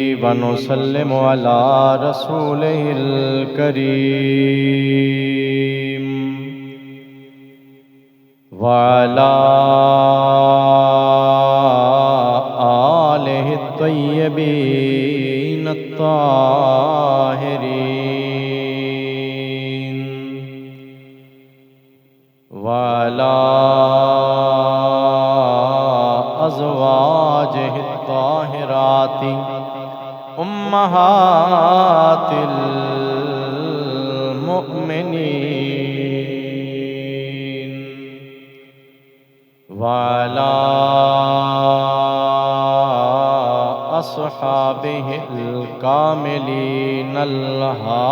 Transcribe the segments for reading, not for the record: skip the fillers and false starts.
ونسلم على رسوله الكريم وعلى آله الطيبين الطاهرين وعلى أزواجه الطاهرات أمهات المؤمنين وعلى أصحابه الكاملين الهادين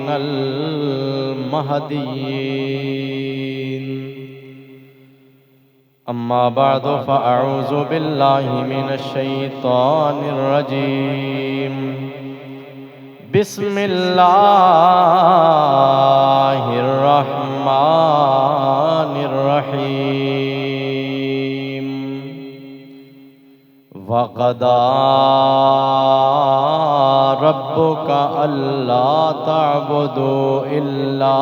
المهديين. أما بعد فأعوذ بالله من الشيطان الرجيم. بسم الله الرحمن الرحيم. وقضى ربك ألا تعبدوا إلا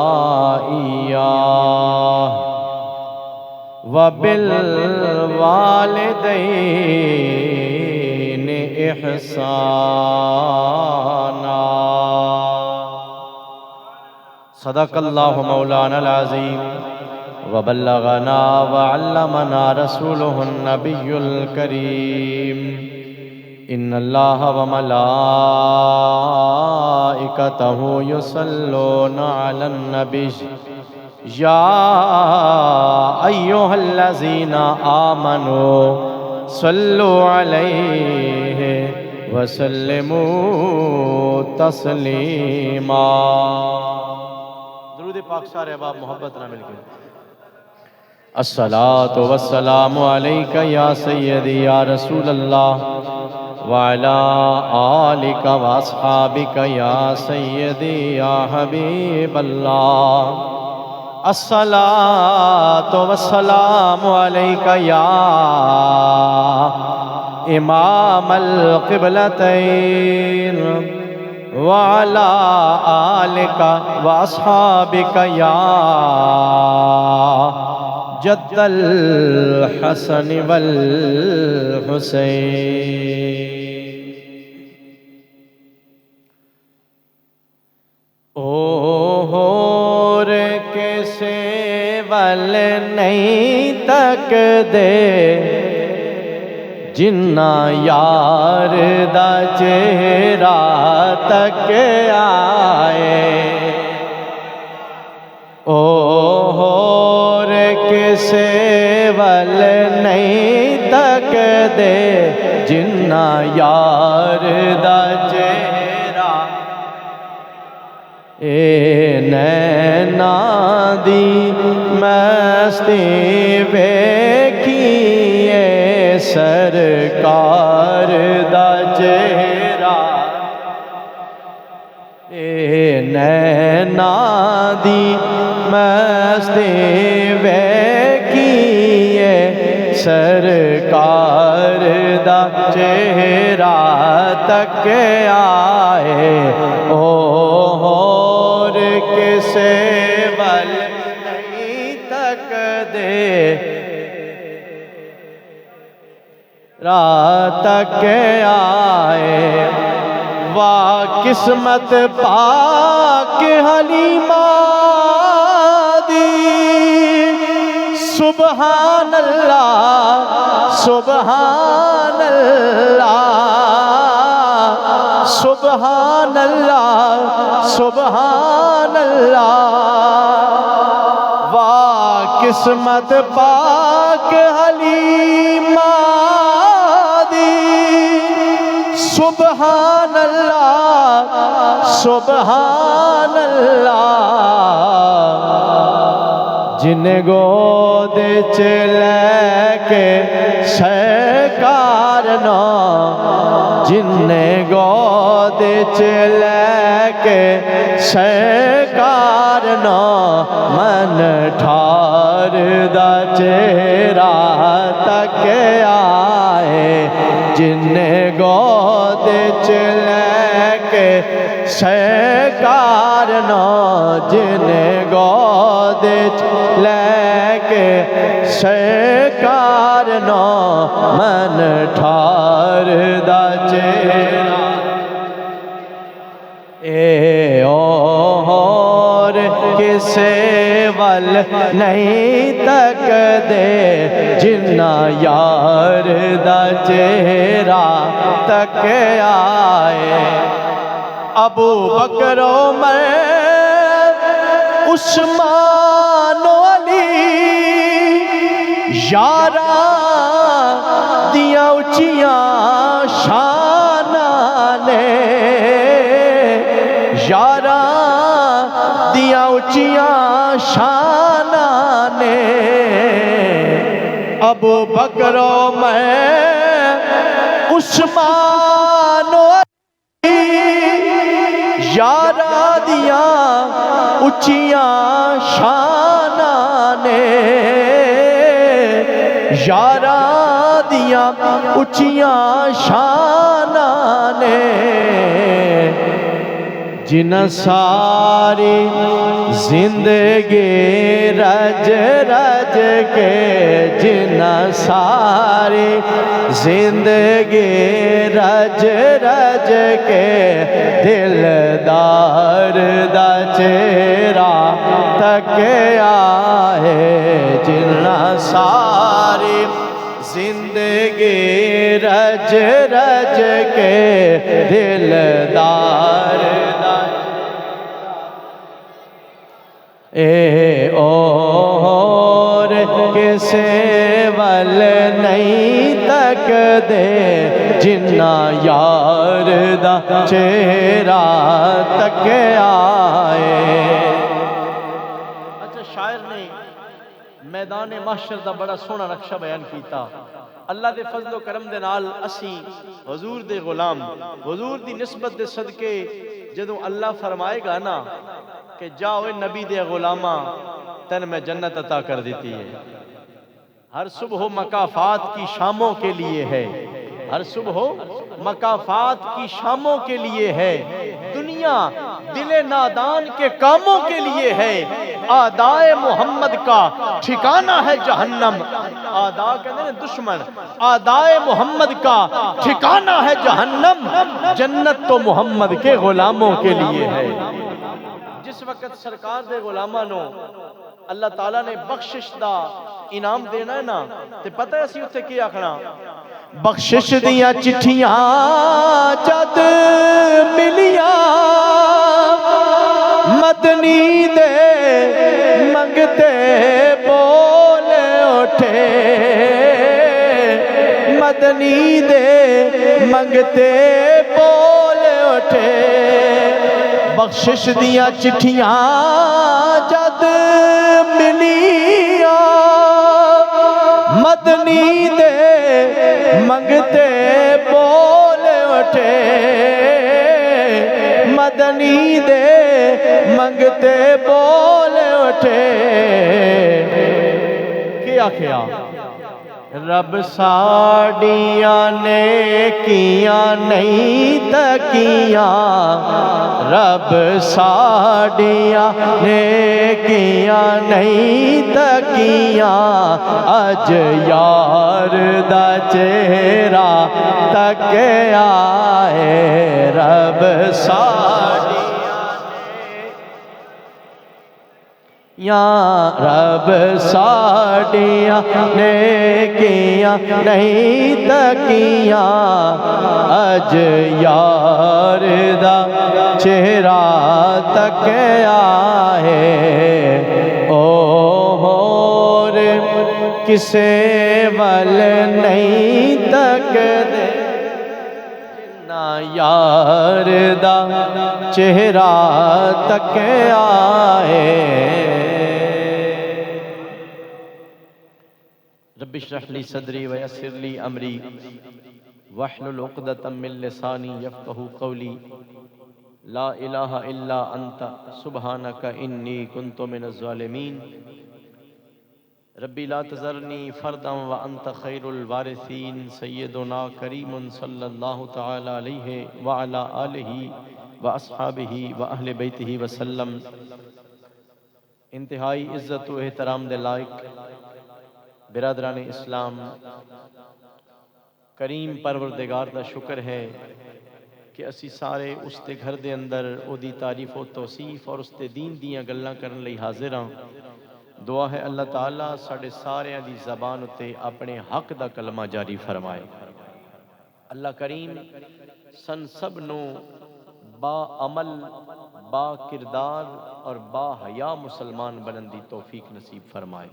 إياه وبالوالدين إحسانا. صدق الله مولانا العظيم وبلغنا وعلمنا رسوله النبي الكريم. إن الله وملائكته يصلون على النبي يا أيها الذين آمنوا صلوا عليه وسلموا تسلیما. درود پاک سارے احباب محبت نہ مل کے. الصلاۃ والسلام علیک یا سیدی یا رسول اللہ وعلی آلک واصحابک یا سیدی یا حبیب اللہ. الصلاۃ والسلام علیک یا امام القبلتین وعلی آلک واصحابک یا جد الحسن والحسین. سیول نہیں تک دے جنہ یار دا چہرہ تک آئے. او ہور کسے ول نہیں تک دے جنہ یار دا چہرہ اے نینا دی مستی ویکھیے سرکار دا چہرہ. اے نینا دی مستی ویکھیے سرکار دا چہرہ تک آئے. او کسے ول نہیں تک دے رات تک آئے. واہ قسمت پاک حلیمہ دی سبحان اللہ سبحان اللہ سبحان اللہ سبحان اللہ. واہ قسمت پاک حلیمہ دی سبحان اللہ سبحان اللہ. جن گود چ لے کے سرکار نو جن گود چ لے کے سرکار نو من ٹھار دا چہرہ تک آئے. جن گود گود لے کے سرکار نو جن گود لے کے سرکار نو من ٹھار دا چہرہ اے اور کسے ول نہیں تک دے جنہ یار دا چہرہ تک آئے ابو بکر عمر عثمان و علی یاراں دیاں اچیاں شاناں نے یاراں دیاں اچیاں شاناں نے ابو بکر عمر عثمان و یاراں دیاں اچیاں شاناں نے یاراں دیاں اچیاں شاناں نے جنہ ساری زندگی رج رج کے جنہ ساری زندگی رج رج کے دلدار دا چہرہ تک آئے جنہ ساری زندگی رج رج کے دلدار اے اور کسے ول نہیں تک دے جنہ یار دا چہرہ تک آئے اچھا شاعر نے میدان محشر دا بڑا سونا نقشہ بیان کیتا اللہ دے فضل و کرم دے نال اسی حضور دے غلام حضور دی نسبت دے صدقے جدوں اللہ فرمائے گا نا کہ جاؤ نبی دے غلاماں تن میں جنت عطا کر دیتی ہے ہر صبح مکافات کی شاموں کے لیے ہے ہر صبح مکافات کی شاموں کے لیے ہے دنیا دل نادان کے کاموں کے لیے ہے اعدائے محمد کا ٹھکانہ ہے جہنم اعداء کہتے ہیں دشمن اعدائے محمد کا ٹھکانہ ہے جہنم جنت تو محمد کے غلاموں کے لیے ہے جس وقت سرکار دے غلاماں نو اللہ تعالیٰ نے بخشش دا انعام دینا ہے نا تے پتہ ہے اسی اتھے کی آکھنا بخشش دیاں چٹھیاں جد ملیاں مدنی دے منگتے بول اٹھے مدنی دے منگتے بول اٹھے بخشش دیاں چٹھیاں جد ملیاں مدنی دے منگتے بول اٹھے مدنی دے منگتے بول اٹھے کیا کیا رب ساڑیاں نیکیاں نہیں تکیاں رب ساڑیاں نیکیاں نہیں تکیاں اج یار دا چہرہ تک آئے رب ساڑیاں یا رب ساڑیاں نیکیاں نہیں تکیاں اج یار دا چہرہ تک آئے او ہور کسے ول نہیں تک دے یار دا چہرہ تک آئے رب اشرح لی صدری ویسر لی امری واحلل عقدۃ من لسانی یفقہوا قولی لا الہ الا انت سبحانک انی کنت من الظالمین ربی لا تذرنی فردا وانت خیر الوارثین سیدنا کریم صلی اللہ تعالی علیہ وعلی آلہ واصحابہ واہل بیتہ وسلم۔ انتہائی عزت و احترام دے لائق برادران اسلام، کریم پروردگار دا شکر ہے کہ اسی سارے اس دے گھر دے اندر او دی تعریف و توصیف اور اس دے دین دیاں گلاں کرن لئی حاضر ہاں۔ دعا ہے اللہ تعالیٰ ساڑے سارے دی زبان اتے اپنے حق دا کلمہ جاری فرمائے۔ اللہ کریم سن سب نو با عمل، با کردار اور با حیا مسلمان بنن دی توفیق نصیب فرمائے۔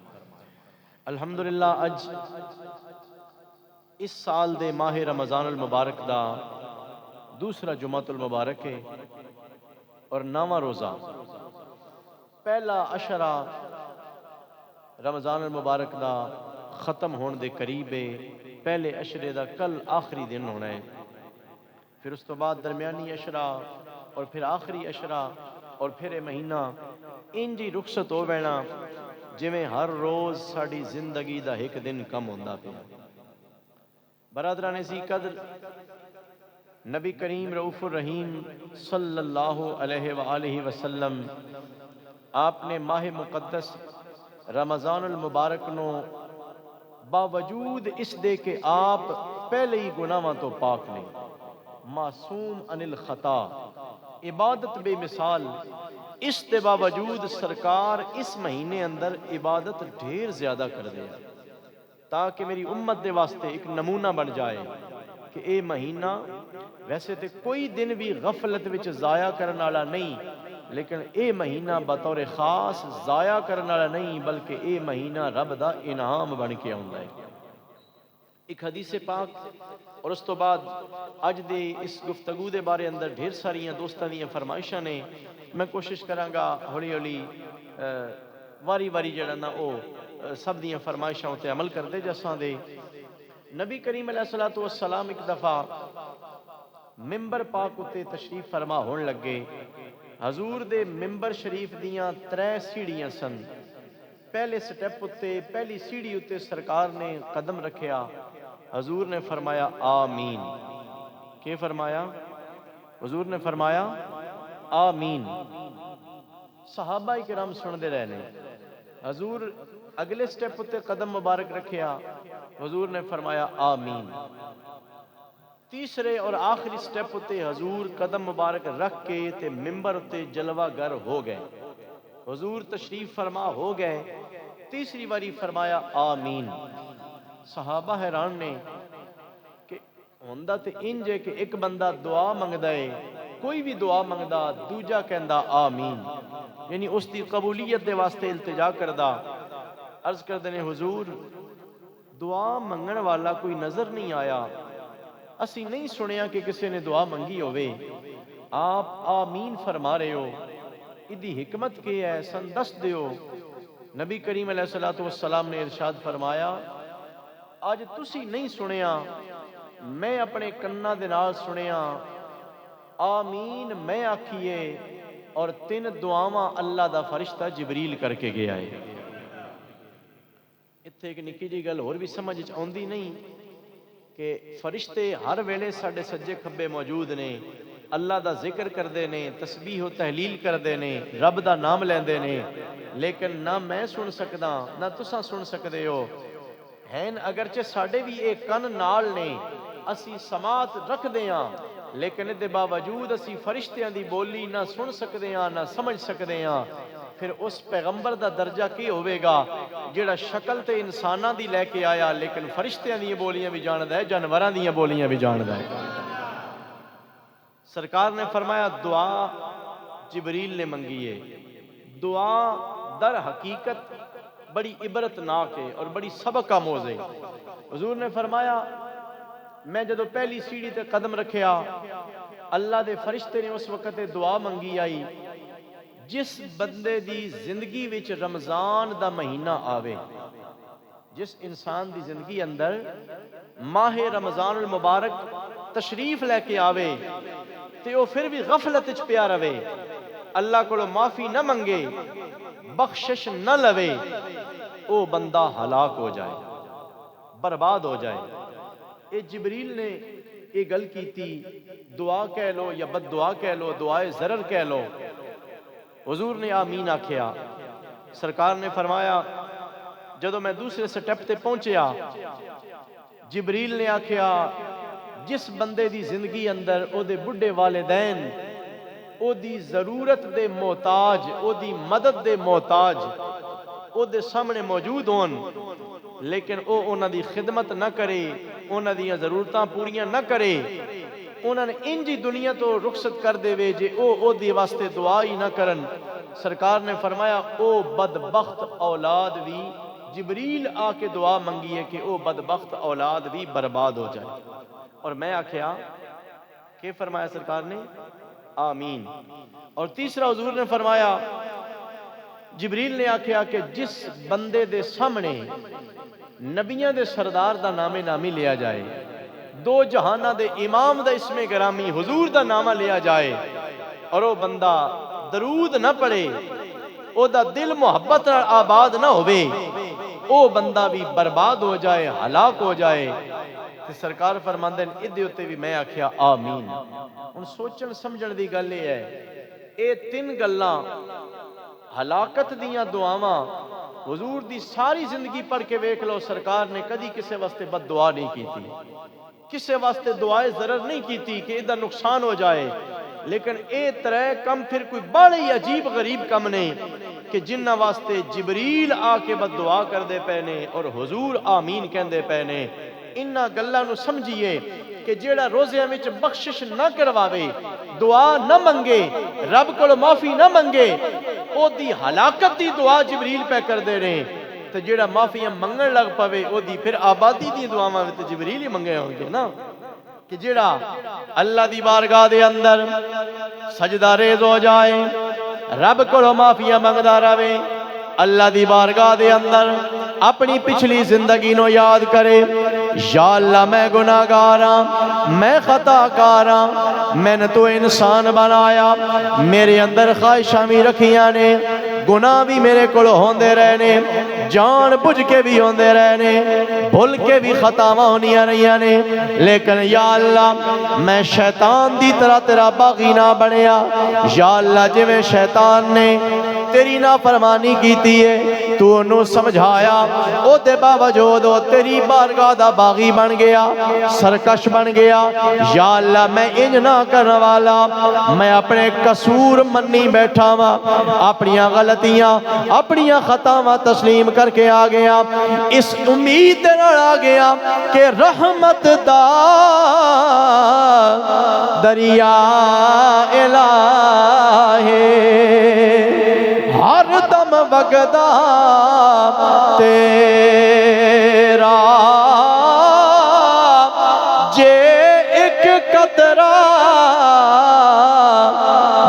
الحمدللہ اج اس سال دے ماہ رمضان المبارک دا دوسرا جمعۃ المبارک ہے اور 9واں روزہ، پہلا عشرہ رمضان المبارک دا ختم ہون دے قریب ہے۔ پہلے عشرے دا کل آخری دن ہونا ہے، پھر اس تو بعد درمیانی عشرہ اور پھر آخری عشرہ اور پھر یہ مہینہ انجی رخصت ہو بینا جویں ہر روز ساڑی زندگی دا ایک دن کم ہوندا پیا۔ برادران ذی قدر، نبی کریم رؤوف الرحیم صلی اللہ علیہ وآلہ وسلم آپ نے ماہ مقدس رمضان المبارک نو باوجود اس دے کہ آپ پہلے ہی گناہاں تو پاک نے، معصوم عن الخطا، عبادت بے مثال، اس دے باوجود سرکار اس مہینے اندر عبادت ڈھیر زیادہ کر دیا تاکہ میری امت دے واسطے ایک نمونہ بن جائے کہ اے مہینہ ویسے تے کوئی دن بھی غفلت وچ ضائع کرن والا نہیں، لیکن اے مہینہ بطور خاص ضائع کرنے والا نہیں بلکہ اے مہینہ رب دا انعام بن کے آندا ہے۔ ایک حدیث پاک اور اس تو بعد اج دے اس گفتگو دے بارے اندر ڈھیر ساریاں دوستاں دیاں فرمائشاں نے، میں کوشش کراں گا ہولی ہولی واری واری جڑا نا او سب دیاں فرمائشاں تے عمل کردے جساں دے۔ نبی کریم علیہ الصلوۃ والسلام ایک دفعہ ممبر پاک اتے تشریف فرما ہون لگے۔ حضور دے ممبر شریف دیاں 3 سیڑھیاں سن۔ پہلے سٹیپ اتے، پہلی سیڑھی اتے سرکار نے قدم رکھیا، حضور نے فرمایا آمین۔ کیا فرمایا؟ حضور نے فرمایا آمین۔ صحابہ کرام سن دے رہنے۔ حضور اگلے سٹیپ اتے قدم مبارک رکھیا، حضور نے فرمایا آمین۔ تیسرے اور آخری سٹیپ اتے حضور قدم مبارک رکھ کے تے ممبر اتے جلوہ گر ہو گئے، حضور تشریف فرما ہو گئے، تیسری باری فرمایا آمین۔ صحابہ حیران نے کہ ہوندا تے انج ہے کہ ایک بندہ دعا منگدا ہے، کوئی بھی دعا منگدا دوجا کہندا آمین، یعنی اس دی قبولیت دے واسطے التجا کردا۔ عرض کردے نے حضور دعا منگن والا کوئی نظر نہیں آیا، اسی نہیں سنیا کہ کسی نے دعا منگی ہوئے، آپ آمین فرما رہے ہو، ادھی حکمت کی ہے سن دس دیو۔ نبی کریم علیہ الصلوۃ والسلام نے ارشاد فرمایا آج تسی نہیں سنیا، میں اپنے کناں دے نال سنیا، آمین میں آکھیے اور 3 دعاواں اللہ دا فرشتہ جبریل کر کے گیا ہے۔ اتھے ایک نکی جی گل اور بھی سمجھ آندی نہیں کہ فرشتے ہر ویلے ساڈے سجے کھبے موجود نے، اللہ دا ذکر کردے نے، تسبیح و تحلیل کردے نے، رب دا نام لیندے نے، لیکن نہ میں سن سکدا نہ تساں سن سکدے ہو۔ ہیں اگرچہ ساڈے بھی ایک کن نال نے، اسی سماعت رکھدے ہاں، لیکن دے باوجود اسی فرشتیاں دی بولی نہ سن سکدے ہاں نہ سمجھ سکدے ہاں۔ پھر اس پیغمبر دا درجہ کی ہوئے گا جڑا شکل تے انساناں دی لے کے آیا لیکن فرشتیاں دی بولیاں بھی جاندا ہے، جانوراں دی بولیاں بھی جاندا ہے۔ سرکار نے فرمایا دعا جبریل نے منگی ہے، دعا در حقیقت بڑی عبرت ناک ہے اور بڑی سبق آموز ہے۔ حضور نے فرمایا میں جدو پہلی سیڑھی تے قدم رکھیا، اللہ دے فرشتے نے اس وقت دعا منگی آئی، جس بندے دی زندگی وچ رمضان دا مہینہ آوے، جس انسان دی زندگی اندر ماہ رمضان المبارک تشریف لے کے آوے تے وہ پھر بھی غفلت وچ پیا رہے، اللہ کو معافی نہ منگے، بخشش نہ لوے، وہ بندہ ہلاک ہو جائے، برباد ہو جائے۔ اے جبریل نے یہ گل کی تھی، دعا کہہ لو یا بد دعا کہہ لو، دعائے ضرر کہہ لو، حضور نے آمین آکھیا۔ سرکار نے فرمایا جدو میں دوسرے سٹیپ تے پہنچیا، جبریل نے آکھیا جس بندے دی زندگی اندر او دے بڈھے والدین او دی ضرورت دے محتاج، او دی مدد دے محتاج او دے سامنے موجود ہون، لیکن او انہاں دی خدمت نہ کرے، انہاں دی ضرورتاں پوریاں نہ کرے، انہاں نے انجی دنیا تو رخصت کر دے وے جے او دی واسطے دعا ہی نہ کرن، سرکار نے فرمایا او بدبخت اولاد بھی، جبریل آ کے دعا منگی ہے کہ او بدبخت اولاد بھی برباد ہو جائے۔ اور میں آکھیا کہ فرمایا سرکار نے آمین۔ اور تیسرا حضور نے فرمایا، جبریل نے آکھیا کہ جس بندے دے سامنے نبیاں دے سردار دا نام نامی لیا جائے، دو جہانہ دے امام دا اسم گرامی حضور دا نامہ لیا جائے، اور وہ بندہ درود نہ پڑے، او دا دل محبت آباد نہ ہوئے، او بندہ بھی برباد ہو جائے، ہلاک ہو جائے۔ تو سرکار فرماندے ہیں ادھے ہوتے بھی میں آکھیا آمین۔ ان سوچن سمجھن دی گل یہ ہے، اے تین گلاں ہلاکت دیاں دعاواں حضور دی ساری زندگی پڑھ کے ویکھ لو، سرکار نے کدی کسے واسطے بد دعا نہیں کی تھی، کسے واسطے دعائے ضرر نہیں کی تھی کہ ادھا نقصان ہو جائے، لیکن اے ترے کم پھر کوئی بڑے ہی عجیب غریب کم نہیں کہ جنہ واسطے جبریل آ کے بد دعا کر دے پینے اور حضور آمین کہن دے پینے۔ انہاں گلاں نو سمجھیے کہ جیڑا روزے وچ بخشش نہ کرواوے، دعا نہ منگے، رب کو معافی نہ منگے، او دی ہلاکت دی دعا جبریل پہ کر دے رہے، تو جیڑا معافیاں منگن لگ پوے او دی پھر آبادی دی دعاواں تے جبریل ہی منگے ہوں گے نا۔ کہ جیڑا اللہ دی بارگاہ دے اندر سجدہ ریز ہو جائے، رب کو معافیاں منگدا رہے، اللہ دی بارگاہ دے اندر اپنی پچھلی زندگی نو یاد کرے، یا اللہ میں گناہگاراں، میں خطا کاراں، میں نے تو انسان بنایا، میرے اندر خواہشاں بھی رکھیاں نے، گناہ بھی میرے کو ہوندے رہنے، جان بجھ کے بھی ہوندے رہنے، بھول کے بھی خطاواں ہونیاں رہیاں نے، لیکن یا اللہ میں شیطان دی طرح تیرا باغی نہ بنیا، یا اللہ جی میں شیطان نے تیری نافرمانی کیتی ہے، تو انہوں سمجھایا، او دے باوجود وہ تیری بارگاہ دا باغی بن گیا، سرکش بن گیا، یا اللہ میں انج نہ کرنے والا، میں اپنے قصور منی بیٹھا ہوا، اپنیاں غلطیاں اپنیاں خطاواں تسلیم کر کے آ گیا، اس امید نہ آ گیا کہ رحمت دا دریا الہی ہر دم وگدا تیرا، جے ایک قطرہ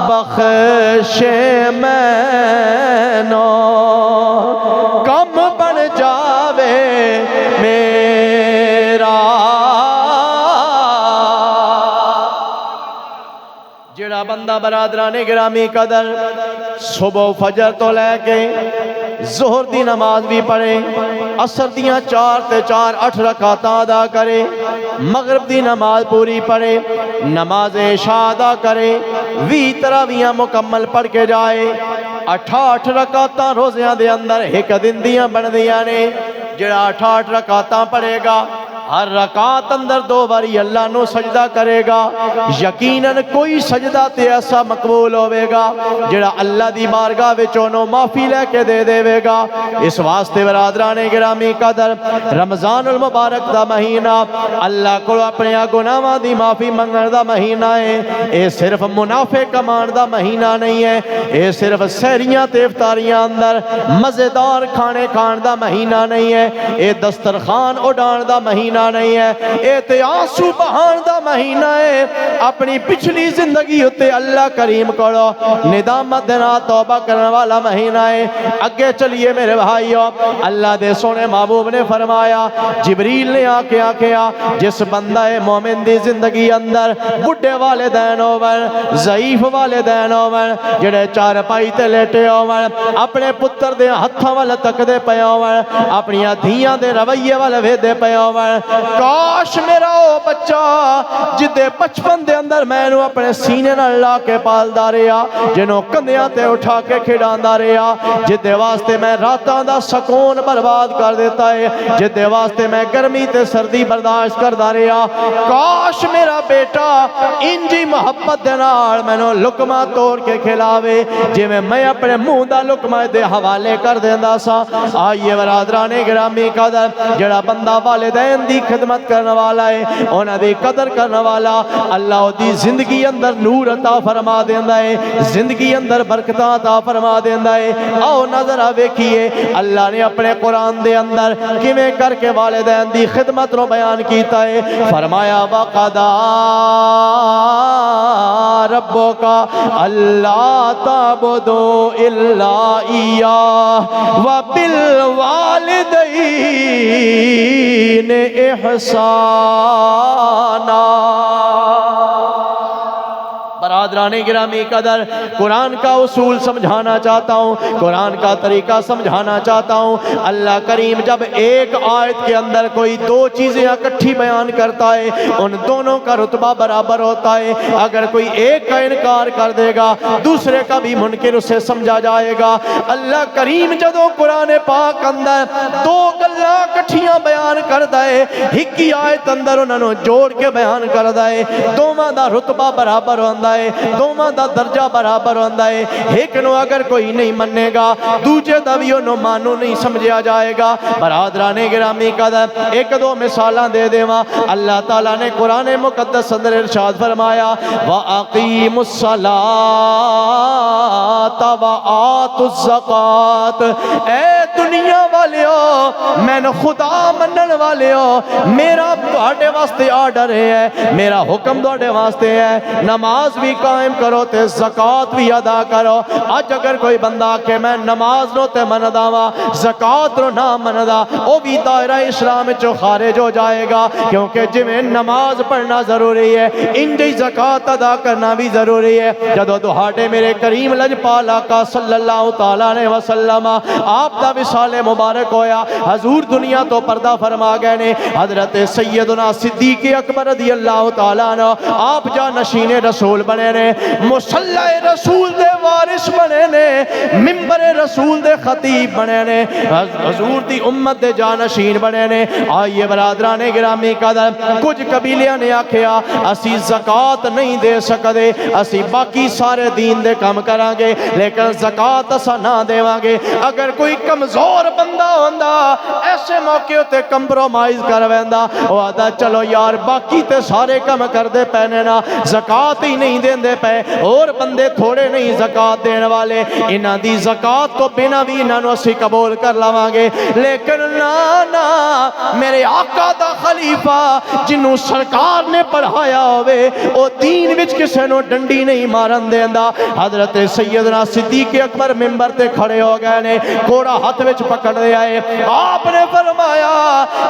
بخش میں نو کم بن جاوے میرا۔ جڑا بندہ برادران گرامی قدر صبح فجر تو لے کے ظہر دی نماز بھی پڑھے، عصر دیاں 4 تے 4 8 رکعتاں ادا کرے، مغرب دی نماز پوری پڑھے، نماز عشاء ادا کرے، 20 تراویحاں مکمل پڑھ کے جائے، 8 رکعتاں روزیاں دے اندر ایک دن دیاں بن دیاں نے، جڑا 8 رکعتاں پڑھے گا، ہر رکعت اندر 2 باری اللہ نو سجدہ کرے گا، یقیناً کوئی سجدہ تے ایسا مقبول ہوئے گا جڑا اللہ دی بارگاہ وچوں معافی لے کے دے دے گا۔ اس واسطے برادران گرامی قدر رمضان المبارک دا مہینہ اللہ کو اپنے گناہاں دی معافی منگن دا مہینہ ہے، اے صرف منافع کمان دا مہینہ نہیں ہے، اے صرف سحریاں تے افطاریاں اندر مزیدار کھانے کھان دا مہینہ نہیں ہے، اے دسترخوان اڑان دا مہینہ مہینہ نہیں ہے، اے تے آنسو بہان دا مہینہ ہے۔ اپنی پچھلی زندگی ہوتے اللہ کریم کرو ندامت دینا توبہ کرنے والا مہینہ ہے۔ اگے چلیے میرے بھائیو، اللہ دے سونے محبوب نے فرمایا، جبریل نے آکے آکھیا جس بندہ مومن دی زندگی اندر بڑھے والدین ہوون، ضعیف والدین ہوون، جڑے چار پائی تے لیٹے ہوون، اپنے پتر دے ہتھاں ول تکدے پئے ہوون، اپنی دھیاں دے رویے ول ویدے پئے ہوون، کاش میرا او بچہ جدے بچپن دے اندر میں نو اپنے سینے نال لا کے پالدا رہیا، جنوں کندھیاں تے اٹھا کے کھڈاندا رہیا، جدے واسطے میں راتاں دا سکون برباد کر دیتا ہے، جدے واسطے میں گرمی تے سردی برداشت کردا رہیا، کاش میرا بیٹا انجی محبت دے نال مینوں لقمہ توڑ کے کھلاوے جے میں اپنے منہ دا لقمہ دے حوالے کر دیندا سا۔ آئیے برادران گرامی قدر، جڑا بندہ والدین دی خدمت کرنے والا ہے، انہاں دی قدر کرنے والا، اللہ دی زندگی اندر نور عطا فرما دیندا ہے، زندگی اندر برکتاں عطا فرما دیندا ہے۔ آؤ نظر ویکھیے اللہ نے اپنے قرآن دے اندر کیویں کر کے والدین دی خدمت نو بیان کیتا ہے۔ فرمایا وَقَضَىٰ رَبُّكَ أَلَّا تَعْبُدُوا إِلَّا إِيَّاهُ وَبِالْوَالِدَيْنِ إِحْسَانًا۔ برادران گرامی قدر، قرآن کا اصول سمجھانا چاہتا ہوں، قرآن کا طریقہ سمجھانا چاہتا ہوں۔ اللہ کریم جب ایک آیت کے اندر کوئی دو چیزیں اکٹھی بیان کرتا ہے، ان دونوں کا رتبہ برابر ہوتا ہے۔ اگر کوئی ایک کا انکار کر دے گا دوسرے کا بھی منکر اسے سمجھا جائے گا۔ اللہ کریم جدوں قرآن پاک اندر دو گلاں اکٹھیاں بیان کردا ہے، ایک ہی آیت اندر انہاں نوں جوڑ کے بیان کردا ہے، دوواں دا رتبہ برابر ہوندا ہے، دوواں دا درجہ برابر ہوندا ہے۔ ایک نو اگر کوئی نہیں منے گا دوجے دا بھی انہوں مانو نہیں سمجھا جائے گا۔ برادران گرامی قدر، ایک دو مثالاں دے دیواں۔ اللہ تعالیٰ نے قرآن مقدس اندر ارشاد فرمایا وَأَقِیمُوا الصَّلَاةَ وَآتُوا الزَّکَاةَ۔ اے دنیا والیو، میں نے خدا منن والیو، میرا تہاڈے واسطے آرڈر ہے، میرا حکم تہاڈے واسطے ہے، نماز بھی قائم کرو تے زکاة بھی ادا کرو۔ آج اگر کوئی بندہ کہ میں نماز نو تے مندا وا زکاة نو نہ مندا، او بھی دائرہ اسلام چو خارج ہو جائے گا، کیونکہ جویں نماز پڑھنا ضروری ہے انجی زکاة ادا کرنا بھی ضروری ہے۔ جدو تہاڈے میرے کریم لجپال آقا صلی اللہ تعالیٰ علیہ وسلم آپ دا وصال مبارک ہویا، حضور دنیا تو پردہ فرما گئے نے، حضرت سیدنا صدیق اکبر رضی اللہ تعالیٰ عنہ آپ جانشین رسول بنے نے، مصلی رسول دے وارث بنے نے، منبر رسول دے خطیب بنے نے، حضور دی امت دے جانشین بنے نے۔ آئیے برادران گرامی قدر، کچھ قبیلیاں نے آکھیا اسی زکاة نہیں دے سکدے، اسی باقی سارے دین دے کام کران گے لیکن زکاة اسا نہ دیواں گے۔ اگر کوئی کمزور بندہ ہوندا ایسے موقع تے کمپرومائز کر ویندا، او آدا چلو یار باقی تے سارے کام کر دے پینے نا، زکاة ہی نہیں دین دے پے، اور بندے تھوڑے نہیں زکاة دین والے، انہاں دی زکاة تو بنا بھی انہاں نو اسی قبول کر لواں گے۔ لیکن نا میرے آقا دا خلیفہ جنوں سرکار نے پڑھایا ہوئے او دین وچ کسے نو ڈنڈی نہیں مارن دیندا۔ حضرت سیدنا صدیق اکبر منبر تے کھڑے ہو گئے نے، کوڑا ہاتھ وچ پکڑ لیا ہے، آپ نے فرمایا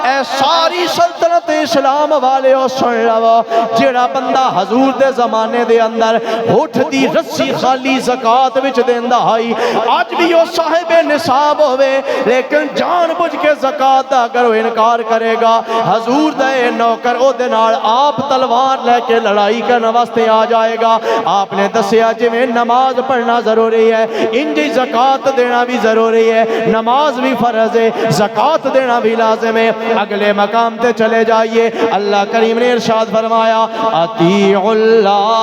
اے ساری سلطنت اسلام والے ہو سن لو، جڑا بندہ حضور دے زمانے دے اندر ہوٹھ دی رسی خالی زکاة وچ دیندا ہائی، آج بھی وہ صاحب نصاب ہوئے لیکن جان بجھ کے زکاة دا اگر وہ انکار کرے گا، حضور دے نوکر او دے نال آپ تلوار لے کے لڑائی کرنے واسطے آ جائے گا۔ آپ نے دسیا جویں نماز پڑھنا ضروری ہے انجی زکاة دینا بھی ضروری ہے، نماز بھی فرض ہے، زکاة دینا بھی لازم ہے۔ اگلے مقام تے چلے جائیے، اللہ کریم نے ارشاد فرمایا اطیعوا اللہ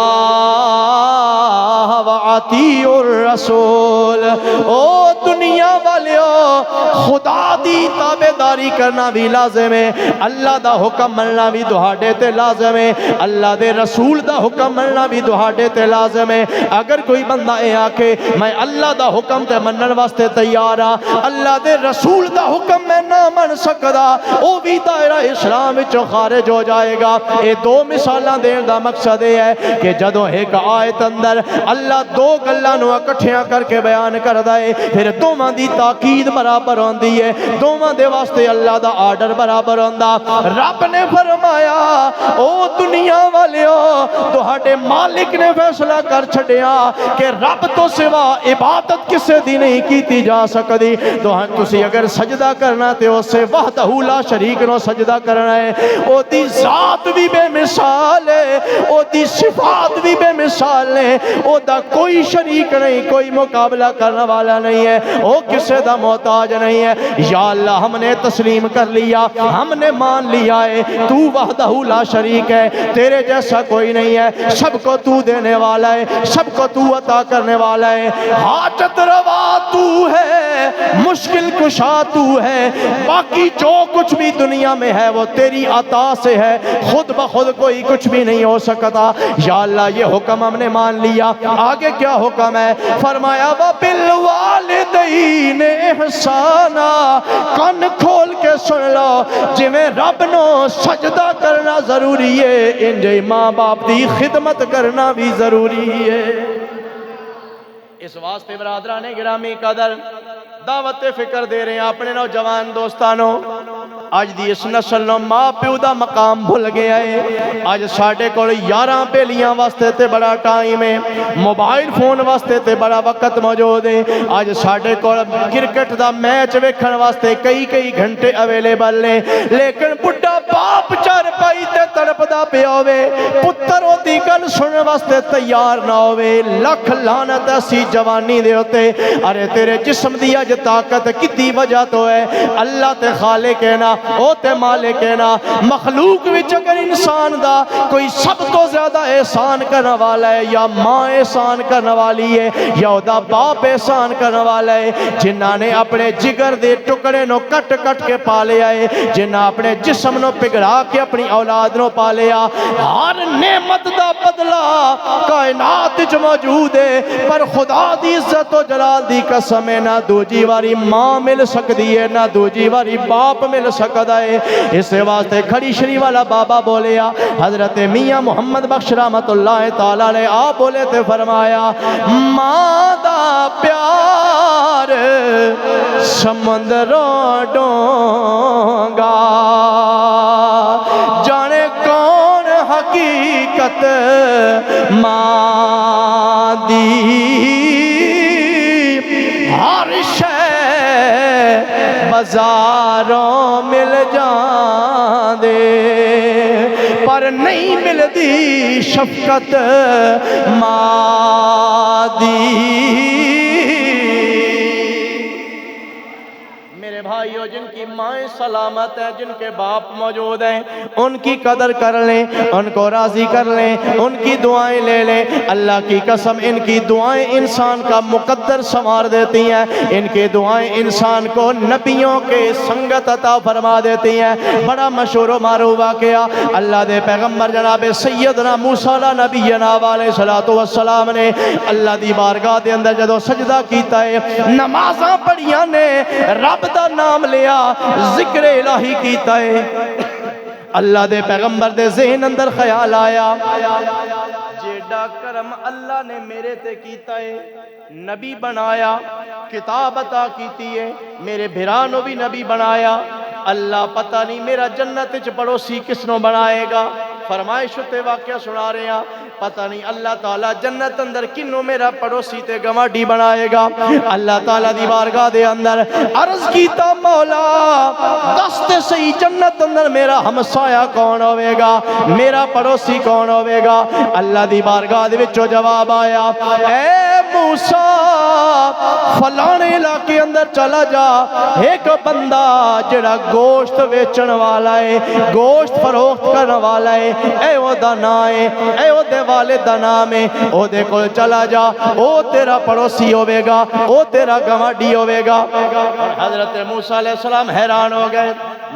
وَأَطِیعُوا الرَّسُولَ۔ او دنیا دنیا والیو خدا دی تابعداری کرنا بھی لازم ہے، اللہ دا حکم مننا بھی تہاڈے تے لازم ہے، اللہ دے رسول دا حکم مننا بھی تہاڈے تے لازم ہے۔ اگر کوئی بندہ اے آکھے میں اللہ دا حکم تے منن واسطے تیار ہاں، اللہ دے رسول دا حکم میں نہ من سکدا، او بھی دائرہ اسلام وچوں خارج ہو جائے گا۔ اے دو مثالاں دین دا مقصد یہ ہے کہ جدوں ایک آیت اندر اللہ دو گلاں نوں اکٹھیاں کر کے بیان کردا ہے، پھر دوواں دی تاکید برابر ہوندی ہے، دوواں دے واسطے اللہ دا آرڈر برابر ہوندا۔ رب نے فرمایا او دنیا والیو تہاڈے مالک نے فیصلہ کر چھڈیا کہ رب تو سوا عبادت کسے دی نہیں کیتی جا سکدی، تو تسی اگر سجدہ کرنا تے اسے وحدہ لا شریک نو سجدہ کرنا ہے، او دی ذات بھی بے مثال ہے، او دی صفات بھی بے مثال ہے، او دا کوئی شریک نہیں، کوئی مقابلہ کرنے والا نہیں ہے، او کسے دا محتاج نہیں ہے۔ یا اللہ ہم نے تسلیم کر لیا، ہم نے مان لیا ہے تو وحدہ لا شریک ہے، تیرے جیسا کوئی نہیں ہے، سب کو تو دینے والا ہے، سب کو تو عطا کرنے والا ہے، حاجت روا تو ہے، مشکل کشا تو ہے، باقی جو کچھ بھی دنیا میں ہے وہ تیری عطا سے ہے، خود بخود کوئی کچھ بھی نہیں ہو سکتا۔ یا اللہ یہ حکم ہم نے مان لیا، آگے کیا حکم ہے؟ فرمایا وَبِالْوَالِدَيْنِ احسانا، کان کھول کے سن لو، جی میں رب نو سجدہ کرنا ضروری ہے، انجے ماں باپ دی خدمت کرنا بھی ضروری ہے۔ اس واسطے برادران گرامی قدر دعوت فکر دے رہے ہیں اپنے نوجوان دوستانوں، آج دی اس نسل نو ماں پیو دا مقام بھول گیا ہے۔ آج ساڈے کول 11 بیلیاں واسطے تے بڑا ٹائم ہے، موبائل فون واسطے تے بڑا وقت موجود ہے، آج ساڈے کول کرکٹ دا میچ ویکھن واسطے کئی گھنٹے اویلیبل نے، لیکن بڈھا باپ چار پائی تے تڑپدا پیا ہوے، پتر دی گل سنن واسطے تیار نہ ہوے، لکھ لعنت اسی جوانی دے ہوتے۔ ارے تیرے جسم دی اج طاقت کتی وجہ تو ہے، اللہ تے خالق ہے نا، او تے مالک ہے نا، مخلوق وچ اگر انسان دا کوئی سب تو زیادہ احسان کرنے والا ہے، یا ماں احسان کرنے والی ہے، یا او دا باپ احسان کرنے والا ہے، جنہاں نے اپنے جگر دے ٹکڑے نو کٹ کٹ کے پالیا ہے، جنہاں اپنے جسم نو پگھلا کے اپنی اولاد نو پالیا، ہر نعمت دا بدلہ کائنات وچ موجود ہے، پر خدا دی عزت و جلال دی قسم ہے نہ دوجی واری ماں مل سکتی ہے، نہ دوجی واری باپ مل سکتا ہے۔ اس واسطے کھڑی شری والا بابا بولیا، حضرت میاں محمد بخش رحمت اللہ تعالیٰ علیہ آپ بولے تے فرمایا، ماں دا پیار سمندروں ڈونگا، جانے کون حقیقت ماں دی، ہر شے بازاروں مل جان دے، پر نہیں ملدی شفقت ماں دی۔ میرے بھائیو، جن کی مائیں سلامت ہیں، جن کے باپ موجود ہیں، ان کی قدر کر لیں، ان کو راضی کر لیں، ان کی دعائیں لے لیں۔ اللہ کی قسم ان کی دعائیں انسان کا مقدر سنوار دیتی ہیں، ان کی دعائیں انسان کو نبیوں کے سنگت عطا فرما دیتی ہیں۔ بڑا مشہور و معروف واقعہ، اللہ دے پیغمبر جناب سیدنا موسیٰ نبینا علیہ السلام نے اللہ دی بارگاہ دے اندر جدو سجدہ کیتا ہے، نمازاں پڑھیاں نے، رب دا نام لیا، ذکر الہی کیتا ہے، اللہ دے پیغمبر دے ذہن اندر خیال آیا، جیڑا کرم اللہ نے میرے تے کیتا ہے، نبی بنایا، کتاب عطا کیتی ہے، میرے بھرانو بھی نبی بنایا، اللہ پتہ نہیں میرا جنت وچ پڑوسی کس نو بنائے گا۔ فرمائش تے واقعہ سنا رہے ہیں، پتہ نہیں اللہ تعالیٰ جنت اندر کنو میرا پڑوسی تے گواڈی بنائے گا۔ اللہ تعالیٰ دی بارگاہ دے اندر عرض کیتا، مولا دست صحیح جنت اندر میرا ہمسایہ کون ہوئے گا، میرا پڑوسی کون ہوئے گا؟ اللہ دی بارگاہ دے وچوں جواب آیا، اے موسیٰ فلانے علاقے اندر چلا جا، ایک بندہ جڑا گوشت ویچن والا ہے، گوشت فروخت کرنے والا ہے، اے وہ دا نام ہے، اے وہ دے والد دا نام ہے، او دے کول چلا جا، او تیرا پڑوسی ہوئے گا، او تیرا گواڈی ہوئے گا۔ حضرت موسیٰ علیہ السلام حیران ہو گئے،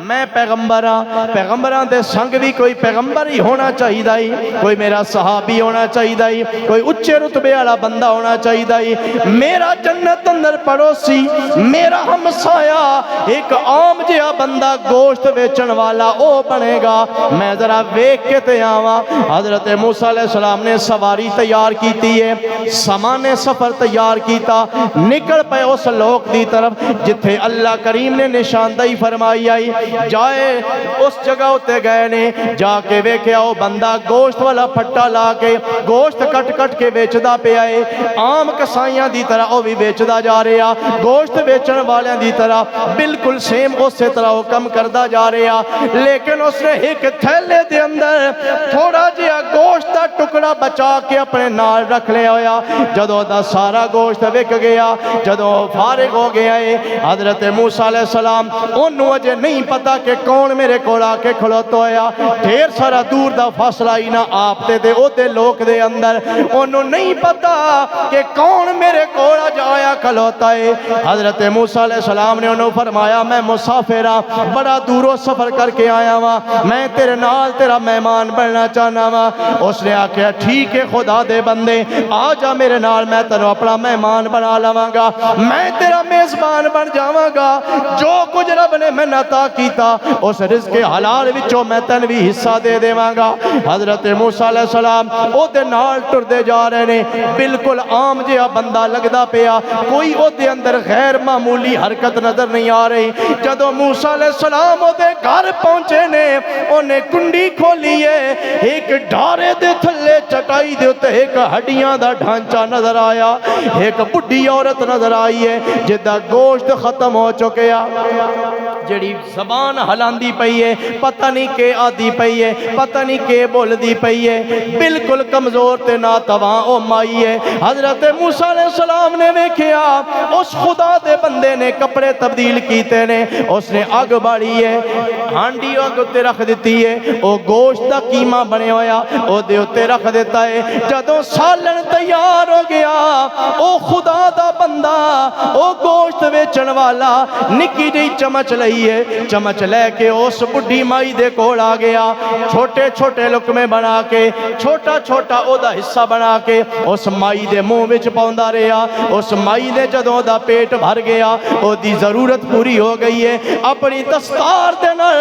میں پیغمبر ہاں، پیغمبران دے سنگ بھی کوئی پیغمبر ہی ہونا چاہیے دائی، کوئی میرا صحابی ہونا چاہیے دائی، کوئی اچھے رتبے والا بندہ ہونا چاہیے دائی، میرا جنت اندر پڑوسی، میرا ہمسایا ایک عام جہا بندہ گوشت بیچن والا او بنے گا، میں ذرا ویکھ کے تے آواں۔ حضرت موسیٰ علیہ السلام نے سواری تیار کیتی ہے، سامان سفر تیار کیتا، نکل پے اس لوک دی طرف جتھے اللہ کریم نے نشاندہی فرمائی آئی، جائے اس جگہ ہوتے گئے نے، جا کے ویکھیا او بندہ گوشت والا پھٹا لا کے گوشت کٹ کٹ کے بیچدا پیا ہے، عام کسائیاں دی طرح او بھی بیچدا جا رہا، گوشت بیچن والیاں دی طرح بالکل سیم اسی طرح وہ کم کردا جا رہا، لیکن اس نے ایک تھیلے دے اندر تھوڑا جہا گوشت دا ٹکڑا بچا کے اپنے نال رکھ لیا ہویا۔ جدوں دا سارا گوشت وک گیا، جدوں فارغ ہو گیا ہے، حضرت موسیٰ علیہ السلام انہوں اجے نہیں پتا کہ کون میرے کول آ کے کھلوتا ہویا، ڈھیر سارا دور دا فاصلہ ہی نہ آپ تے او دے لوک دے اندر، انہوں نہیں پتا کہ کون میرے کول آ جایا کھلوتا ہے۔ حضرت موسیٰ علیہ السلام نے انہوں فرمایا میں مسافر ہاں، بڑا دوروں سفر کر کے آیا ہاں، میں تیرے نال تیرا مہمان بننا چاہنا ہاں۔ اس نے آکھیا ٹھیک ہے خدا دے بندے، آ جا میرے نال، میں تینوں اپنا مہمان بنا لواں گا، میں تیرا میزبان بن جاواں گا، جو کچھ رب نے میں عطا کیتا اس رزق حلال وچوں میں تینوں بھی حصہ دے دیواں گا۔ حضرت موسیٰ علیہ السلام او دے نال ٹردے جا رہے نے، بالکل عام جہا بندہ لگدا پیا، کوئی او دے اندر غیر معمولی حرکت نظر نہیں آ رہی۔ جدوں موسیٰ علیہ السلام او دے گھر پہنچے نے، انہیں کنڈی کھولی ہے، ایک ڈھارے دے تھلے چٹائی دے تے ایک ہڈیاں دا ڈھانچہ نظر آیا، ایک بڈھی عورت نظر آئی ہے جدا گوشت ختم ہو چکیا، جڑی زبان ہلاندی پئی ہے، پتہ نہیں کہ آدھی پئی ہے، پتہ نہیں کہ بولدی پئی ہے، بالکل کمزور تے ناتواں او مائی ہے۔ حضرت موسیٰ علیہ السلام نے ویکھیا اس خدا دے بندے نے کپڑے تبدیل کیتے نے، اس نے اگ باڑی ہے، ہانڈی اگ تے رکھ دیتی ہے، او گوشت دا قیمہ بنے ہویا او دے اتے رکھ دیتا ہے۔ جدوں سالن تیار ہو گیا، او خدا دا بندہ، او گوشت ویچن والا نکی جی چمچ لئی ہے، چمچ لے کے اس بڈھی مائی دے کول آ گیا، چھوٹے چھوٹے لقمے بنا کے، چھوٹا چھوٹا او دا حصہ بنا کے اس مائی دے منہ وچ پاوندا رہیا۔ اس مائی دے جدوں دا پیٹ بھر گیا، او دی ضرورت پوری ہو گئی ہے، اپنی دستار دے نال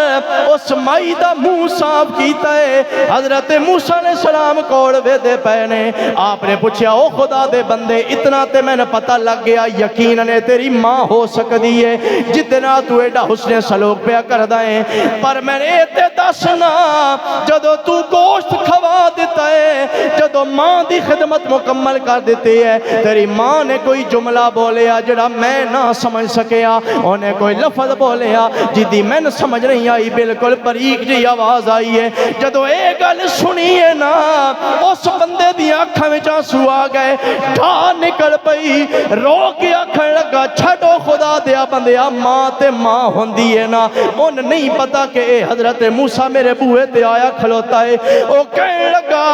اس مائی دا منہ صاف کیتا ہے۔ حضرت موسیٰ علیہ السلام کول ویدے پے نے، آپ نے پوچھا او خدا دے بندے اتنا تے میں نے پتہ لگ گیا یقیناً تیری ماں ہو سکتی ہے جتنا تو ایڈا حسن سلوک پیا کردا ہے، پر میں نے تے دسنا جدو تو گوشت کھوا دیتا ہے، جدو ماں دی خدمت مکمل کر دیتی ہے، تیری ماں نے کوئی جملہ بولیا جڑا میں نہ سمجھ سکیا، انہیں کوئی لفظ بولیا جدی میں نے سمجھ نہیں آئی، بالکل باریک جی آواز آئی ہے۔ جدو اے گل سنی ہے نا، اس بندے دی آنکھاں وچ آنسو آ گئے، ڈھا نکل پئی، رو کے آکھن لگا چھڈو خدا دیا بندیا، ماں تے ماں ہوندی ہے نا، ان نہیں پتا کہ اے حضرت موسیٰ میرے بوئے تے آیا کھلوتا ہے۔ او کہنے لگا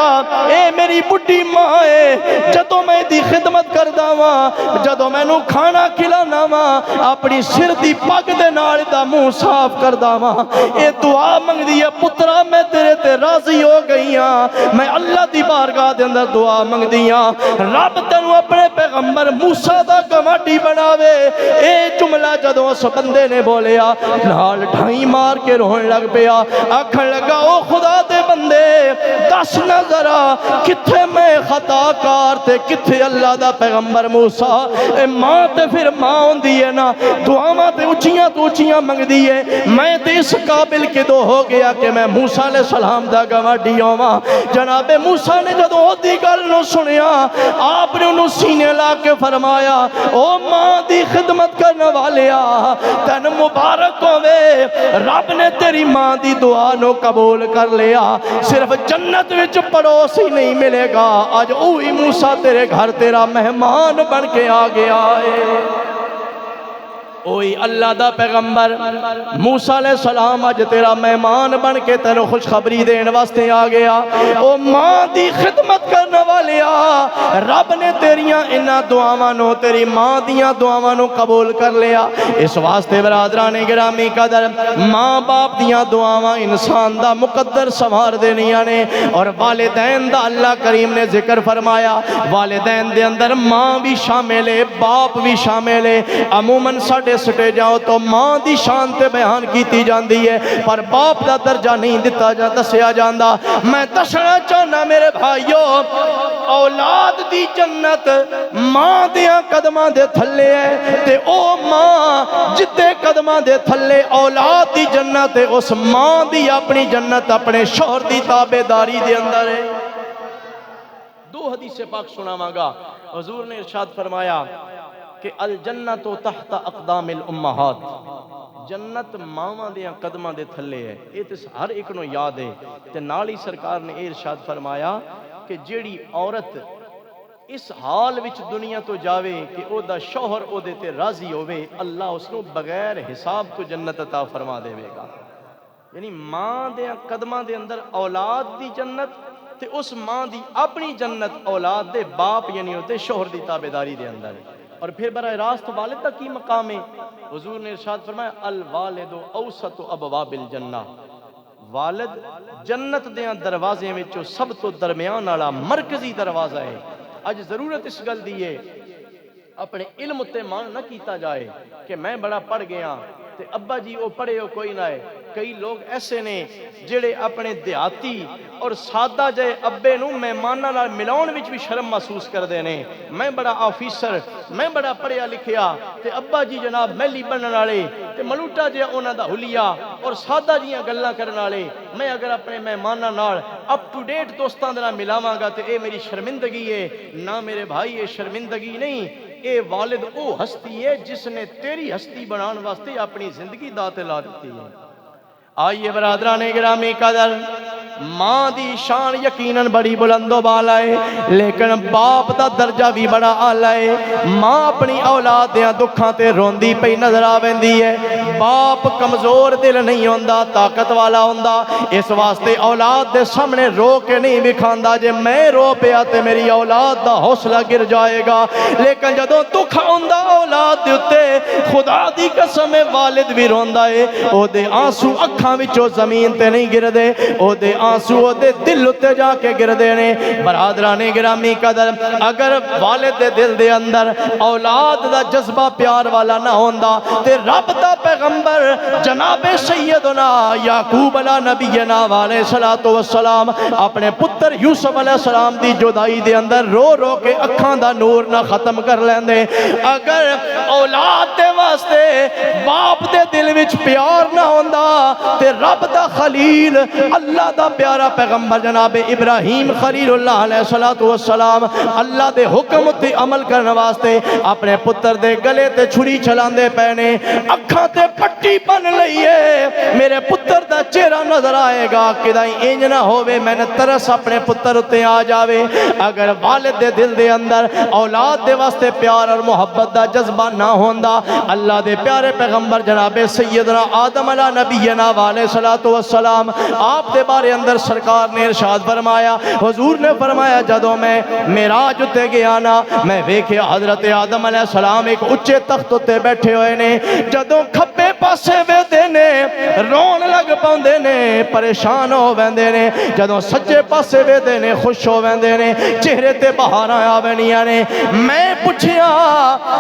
اے میری بڈھی ماں ہے، جدو میں دی خدمت کردا واں، جدو میں نو کھانا کھلانا واں، اپنی سر دی پگ دے نال دا منہ صاف کردا واں، اے دعا منگ دی ہے پترا میں تیرے تے راضی ہو گئی ہاں، میں اللہ دی بارگاہ دے اندر دعا منگ دی ہاں رب تینوں اپنے پیغمبر موسیٰ دا گواڈی بناوے۔ اے جملہ جدو اس بندے نے بولیا، نال ڈھائی مار کے روہن لگ پیا، آکھن لگا او خدا دے بندے دس نظرہ کتھے میں خطا کار تے کتھے اللہ دا پیغمبر موسیٰ، اے ماں تے پھر ماں ہوندی ہے نا، دعاواں تے اچھیاں تو اچھیاں منگ دی ہے، میں تے اس قابل کے دو ہو گیا کہ میں موسیٰ علیہ السلام دا گواڈی ہوواں۔ جناب موسیٰ نے جدو دی گل نو سنیا، آپ نے انہوں سینے لا کے فرمایا او ماں دی خدمت کرنے والیا تن مبارک ہوئے، رب نے تیری ماں دی دعا نو قبول کر لیا، صرف جنت وچ پڑوس ہی نہیں ملے گا، آج اوہی موسیٰ تیرے میرے گھر تیرا مہمان بن کے آ گیا ہے۔ اوئی اللہ دا پیغمبر موسیٰ علیہ السلام اج تیرا مہمان بن کے تینوں خوشخبری دین واسطے آ گیا۔ او ماں دی خدمت کرنے والیا، رب نے تیریاں انہاں دعاواں نو، تیری ماں دیاں دعاواں نو قبول کر لیا۔ اس واسطے برادران گرامی قدر، ماں باپ دیاں دعاواں انسان دا مقدر سنوار دینیاں نے، اور والدین دا اللہ کریم نے ذکر فرمایا، والدین دے اندر ماں بھی شامل ہے، باپ بھی شامل ہے۔ عموماً ساڈے سٹے جاؤ تو ماں دی شان تے بیان کیتی جاندی ہے، پر باپ دا درجہ نہیں دتا جا دسیا جاندا۔ میں دسنا چاہنا میرے بھائیو، اولاد دی جنت ماں دیاں قدماں دے تھلے ہے، تے او ماں جتے قدماں دے تھلے اولاد دی جنت ہے، اس ماں دی اپنی جنت اپنے شوہر دی تابعداری دے اندر ہے۔ دو حدیث پاک سناواں گا۔ حضور نے ارشاد فرمایا کہ الجنت تحت اقدام الامہات، جنت ماواں دیاں قدماں دے تھلے ہے۔ یہ تو ہر ایک نو یاد ہے۔ تے نال ہی سرکار نے ارشاد فرمایا کہ جیڑی عورت اس حال وچ دنیا تو جاوے کہ او دا شوہر او دے تے راضی ہوئے، اللہ اس نو بغیر حساب تو جنت عطا فرما دے گا۔ یعنی ماں دیاں قدماں دے اندر اولاد دی جنت، تے اس ماں دی اپنی جنت اولاد دے باپ یعنی ہوتے شوہر دی تابعداری دے اندر ہے۔ اور پھر براہ راست والد کا کی مقام ہے؟ حضور نے ارشاد فرمایا الوالد اوسط ابواب الجنہ، والد جنت دیاں دروازے میں سب تو درمیان والا مرکزی دروازہ ہے۔ اج ضرورت اس گل دی ہے اپنے علم تے مان نہ کیتا جائے کہ میں بڑا پڑھ گیا تے ابا جی وہ پڑھے ہو کوئی نہ ہے۔ کئی لوگ ایسے نے جڑے اپنے دیہاتی اور سادہ جے ابے نو مہماناں نال ملاؤن وچ بھی شرم محسوس کردے نے۔ میں بڑا آفیسر، میں بڑا پڑھیا لکھیا تے ابا جی جناب میلی بنن والے تے ملوٹا جیا انہاں دا حلیہ اور سادہ جیاں گلاں کرن والے، میں اگر اپنے مہماناں نال اپ ٹو ڈیٹ دوستاں دے نال ملاواں گا تے اے میری شرمندگی ہے۔ نہ میرے بھائی، یہ شرمندگی نہیں، اے والد او ہستی ہے جس نے تیری ہستی بنان واسطے اپنی زندگی داں تے لا دتی ہے۔ آئیے برادران گرامی قدر، ماں دی شان یقیناً بڑی بلند و بالا ہے، لیکن باپ دا درجہ بھی بڑا اعلیٰ ہے۔ ماں اپنی اولاد دیاں دکھاں تے روندی پئی نظر آویندی ہے، باپ کمزور دل نہیں ہوندا، طاقت والا ہوندا۔ اس واسطے اولاد دے سامنے رو کے نہیں وکھاندا جے میں رو پیا تے میری اولاد دا حوصلہ گر جائے گا، لیکن جدوں دکھ ہوندا اولاد دے اوتے خدا دی قسم والد بھی روندا ہے، او دے آنسو اکھاں وچوں زمین تے نہیں گردے، او دے آنسو دے دل اتے جا کے گردے نے۔ برادران گرامی قدر، اگر والد دے دل دے اندر اولاد دا جذبہ پیار والا نہ ہوندا تے رب دا پیغمبر جناب سیدنا یعقوب علیہ نبینا علیہ الصلوۃ والسلام اپنے پتر یوسف علیہ السلام دی جدائی دے اندر رو رو کے اکھاں دا نور نہ ختم کر لیندے۔ اگر اولاد دے واسطے باپ دے دل وچ پیار نہ ہوندا تے رب دا خلیل اللہ دا پیارا پیغمبر جناب ابراہیم خلیل اللہ علیہ السلام اللہ دے حکم تے عمل کرنے واسطے اپنے پتر دے گلے تے چھری چلاندے پینے، اکھاں تے پٹی بن لئیے میرے پتر دا چہرہ نظر آئے گا، کدائیں انج نہ ہووے میں نے ترس اپنے پتر تے آ جاوے۔ اگر والد دے دل دے اندر اولاد دے واسطے پیار اور محبت دا جذبہ نہ ہوندا، اللہ دے پیارے پیغمبر جناب سیدنا آدم علیہ نبینا علیہ الصلوۃ والسلام آپ دے بارے اندر سرکار نے ارشاد فرمایا، حضور نے فرمایا جدوں میں معراج تے گیا نا، میں ویکھیا حضرت آدم علیہ السلام ایک اونچے تخت تے بیٹھے ہوئے نے، جدوں کھبے پاسے ویندے نے رون لگ پاندے نے، پریشان ہو ویندے نے، جدوں سجے پاسے ویندے نے خوش ہو ویندے نے، چہرے تے بہاراں آوینیاں نے۔ میں پوچھیا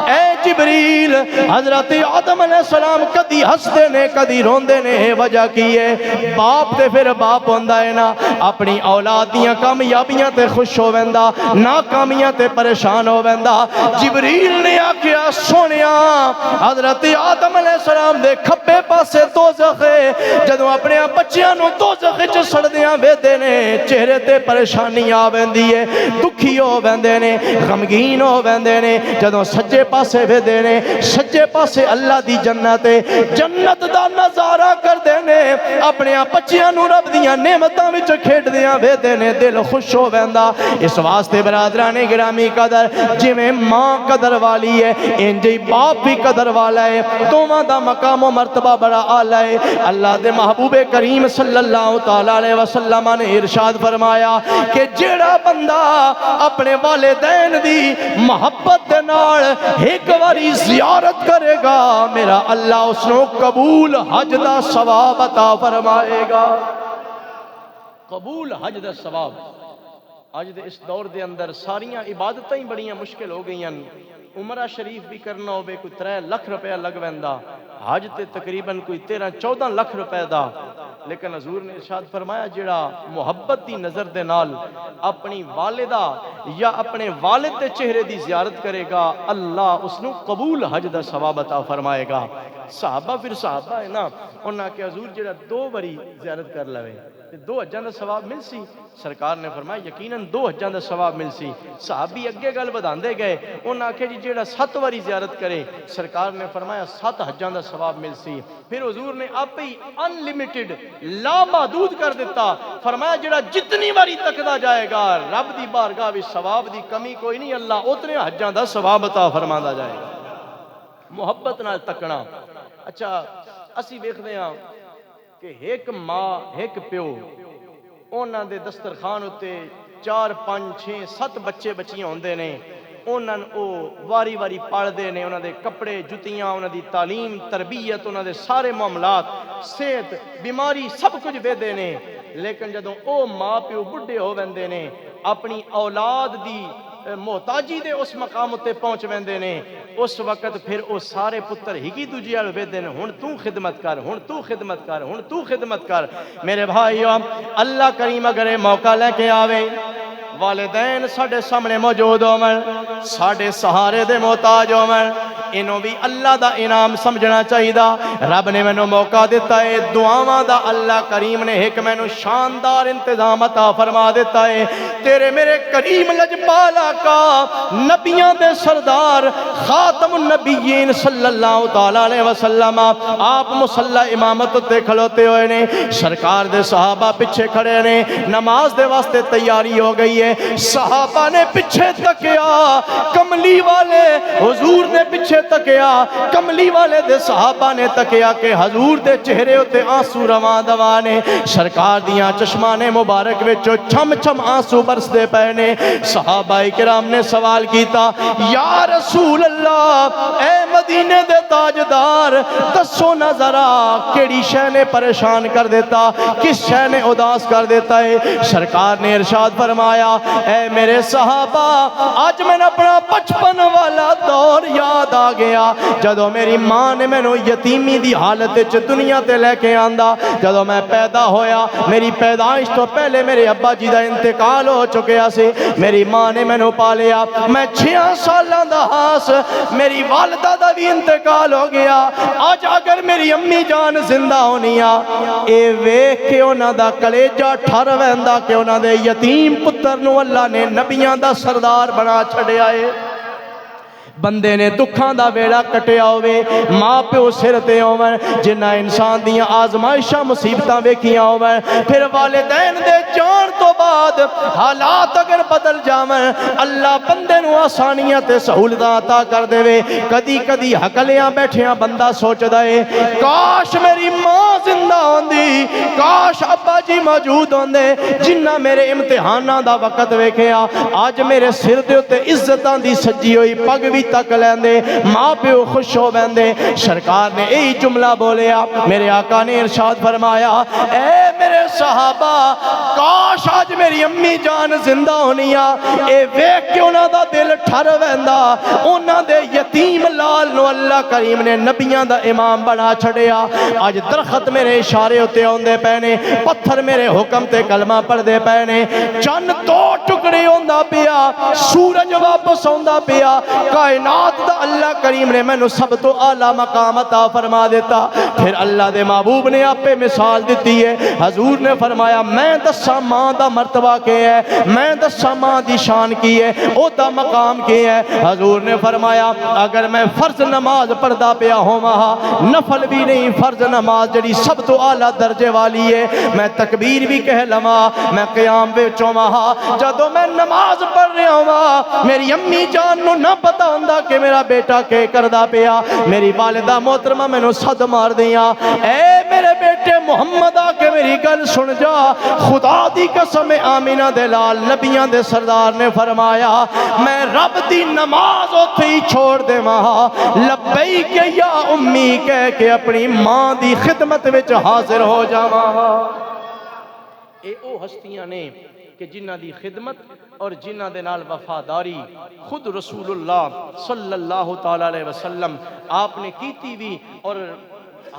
اے جبریل، حضرت آدم علیہ السلام کدی ہسدے نے کدی روندے نے، وجہ کی ہے؟ باپ تے پھر باپ ہوندا ہے نا، اپنی اولاد دیاں کامیابیاں تے خوش ہو ویندا، ناکامیاں تے پریشان ہو ویندا۔ جبریل نے آکھیا سونیا حضرت آدم علیہ السلام دے دے کھبے پاسے دوزخ ہے جدوں اپنے بچیاں نو دوزخ وچ سڑدیاں ویندے نے چہرے تے پریشانی آ ویندی ہے دکھی ہو ویندے نے غمگین ہو ویندے نے جدوں سجے پاسے ویندے نے سجے پاسے اللہ دی جنت ہے جنت دا نظارہ کردے نے اپنے بچیاں نو رب دیاں نعمتاں وچ کھیڈدیاں ویندے نے دل خوش ہو ویندا اس واسطے برادران گرامی قدر جویں ماں قدر والی ہے انج ہی باپ بھی قدر والا ہے دوواں دا مقام و مرتبہ بڑا اعلی ہے اللہ دے محبوب کریم صلی اللہ تعالی علیہ وسلم نے ارشاد فرمایا کہ جیڑا بندہ اپنے والدین دی محبت دے نال ایک باری زیارت کرے گا میرا اللہ اس نو قبول حج دا ثواب عطا فرمائے گا قبول حج دا ثواب آج دے اس دور دے اندر ساریاں عبادتیں ہی بڑیاں مشکل ہو گئی ہیں عمرہ شریف بھی کرنا ہوئے کوئی 3 لکھ روپیہ لگ ویندا حج تے تقریباً کوئی 13-14 لکھ روپے دا لیکن حضور نے ارشاد فرمایا جڑا محبت دی نظر دے نال اپنی والدہ یا اپنے والد دے چہرے دی زیارت کرے گا اللہ اس نو قبول حج دا ثواب عطا فرمائے گا صحابہ پھر صحابہ ہے نا انہاں کہ حضور جڑا 2 باری زیارت کر لوے 2 حجاں دا ثواب مل سی سرکار نے فرمایا یقیناً 2 حجاں دا ثواب مل سی صحابی اگے گل بداندے گئے انہاں کہ جڑا 7 باری زیارت کرے سرکار نے فرمایا 7 حجاں دا ثواب مل سی پھر حضور نے آپ ہی ان لمیٹڈ لا محدود کر دیتا فرمایا جڑا جتنی باری تکدا جائے گا رب دی بارگاہ وچ ثواب دی کمی کوئی نہیں اللہ اتنے حجاں دا ثواب عطا فرماندا جائے گا محبت نال تکنا اچھا اسی ویکھدے ہاں کہ ایک ماں ایک پیو انہاں دے دسترخوان اتے 4 5 6 7 بچے بچیاں ہوندے نے انہاں او واری واری پالدے نے انہاں دے کپڑے جتیاں انہاں دی تعلیم تربیت انہاں دے سارے معاملات صحت بیماری سب کچھ ویندے نے لیکن جدوں او ماں پیو بڈھے ہو ویندے نے اپنی اولاد دی محتاجی دے اس مقام تے پہنچ ویندے نے اس وقت پھر او سارے پتر ہی دوجے ال ویندے نے ہن تو خدمت کر ہن تو خدمت کر ہن تو خدمت کر میرے بھائیو اللہ کریم اگر موقع لے کے آوے والدین ساڈے سامنے موجود ہون ساڈے سہارے دے محتاج ہون انہوں بھی اللہ دا انعام سمجھنا چاہیے رب نے مینوں موقع دیتا ہے دعاواں دا اللہ کریم نے ایک مینوں شاندار انتظام عطا فرما دیتا ہے تیرے میرے کریم لجپال آقا نبیاں دے سردار خاتم النبیین صلی اللہ تعالی علیہ وسلم آپ مصلی امامت تے کھلوتے ہوئے نے سرکار دے صحابہ پیچھے کھڑے نے نماز دے واسطے تیاری ہو گئی ہے صحابہ نے پیچھے تکیا کملی والے حضور نے پیچھے تکیا کملی والے دے صحابہ نے تکیا کہ حضور دے چہرے ہوتے آنسو رواں دواں نے سرکار دیاں چشمانے مبارک وچوں چھم چھم آنسو برسدے پئے نے صحابہ کرام نے سوال کیتا یا رسول اللہ اے مدینے دے تاجدار دسو نہ ذرا کیڑی شے نے پریشان کر دیتا کس شے نے اداس کر دیتا ہے سرکار نے ارشاد فرمایا اے میرے صحابہ آج میں نے اپنا بچپن والا دور یاد آ گیا جدو میری ماں نے میں نو یتیمی دی حالت وچ دنیا تے لے کے آندا جدو میں پیدا ہویا میری پیدائش تو پہلے میرے ابا جی دا انتقال ہو چکیا سی میری ماں نے میں نو پالیا میں 6 سالاں دا ہاس میری والدہ دا بھی انتقال ہو گیا آج اگر میری امی جان زندہ ہونیا اے ویکھ کے انہاں دا کلیجہ ٹھر ویندا کہ انہاں دے یتیم پتر نو اللہ نے نبیاں دا سردار بنا چھڑیا ہے بندے نے دکھاں دا ویڑا کٹیا ہوئے ماں پیو سر تے ہوئے جنہ انسان دیاں آزمائشاں مصیبتاں ویکھیاں ہوئے پھر والدین دے جان تو بعد حالات اگر بدل جاویں اللہ بندے نو آسانیاں تے سہولتاں عطا کر دے وے کدی کدی ہکلیاں بیٹھیاں بندہ سوچ دے کاش میری ماں زندہ ہوندی کاش ابا جی موجود ہوندے جنہ میرے امتحاناں دا وقت ویکھیا آج میرے سر دے تے عزتاں دی سجی ہوئی پگ بھی تک لیندے ماں پیو خوش ہو بیندے سرکار نے یہی جملہ بولیا میرے آقا نے ارشاد فرمایا اے میرے صحابہ کاش آج میری امی جان زندہ ہونیا اے ویکھ کے انہاں دا دل ٹھر ویندا انہاں دے یتیم لال نو اللہ کریم نے نبیاں دا امام بنا چھڑیا اج درخت میرے اشارے ہوتے ہوندے پے نے پتھر میرے حکم تے کلمہ پڑھ دے پے نے چن دو ٹکڑے ہوندا پیا سورج واپس ہوندا پیا کائنات دا اللہ کریم نے مینوں سب تو اعلی مقام عطا فرما دیتا پھر اللہ دے محبوب نے آپے مثال دیتی ہے حضور نے فرمایا میں دساں ماں دا مرتبہ کے ہے میں دساں ماں دی شان کی ہے او دا مقام کی ہے حضور نے فرمایا اگر میں فرض نماز پڑھدا پیا ہوواں نفل بھی نہیں فرض نماز جڑی سب تو اعلی درجے والی ہے میں تکبیر بھی کہہ لواں میں قیام وچ ہوواں جدوں میں نماز پڑھ رہا ہواں میری امی جان نو نہ پتہ ہوندا کہ میرا بیٹا کے کردا پیا میری والدہ محترمہ مینوں صد مار دیاں اے میرے بیٹے محمد آ کے میری گل سن جا خدا دی قسم آمینہ دے لال نبیاں دے سردار نے فرمایا میں رب دی نماز اوتھے ہی چھوڑ دے ماں لبیک یا امی کہہ کے اپنی ماں دی خدمت وچ حاضر ہو جاواں اے او ہستیاں نے کہ جنہ دی خدمت اور جنہ دے نال وفاداری خود رسول اللہ صلی اللہ تعالی علیہ وسلم آپ نے کیتی بھی اور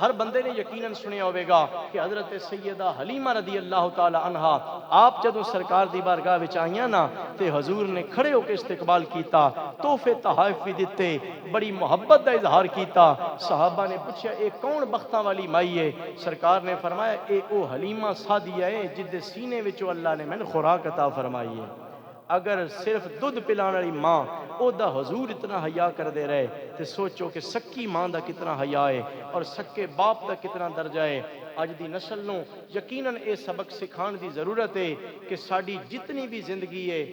ہر بندے نے یقیناً سنیا ہوئے گا کہ حضرت سیدہ حلیمہ رضی اللہ تعالی عنہا آپ جدوں سرکار دی بارگاہ وچ آئیاں نا تے حضور نے کھڑے ہو کے استقبال کیتا تحفے تحائف بھی دیتے بڑی محبت دا اظہار کیتا صحابہ نے پوچھا اے کون بختاں والی مائی ہے سرکار نے فرمایا اے او حلیمہ سعدیہ ہے جدے سینے وچوں اللہ نے مینوں خوراک عطا فرمائی ہے اگر صرف دودھ پلان والی ماں او دا حضور اتنا حیا کر دے رہے تے سوچو کہ سکی ماں دا کتنا حیا ہے اور سکے باپ دا کتنا درجہ ہے اج دی نسل نو یقیناً اے سبق سکھان دی ضرورت ہے کہ ساڈی جتنی بھی زندگی ہے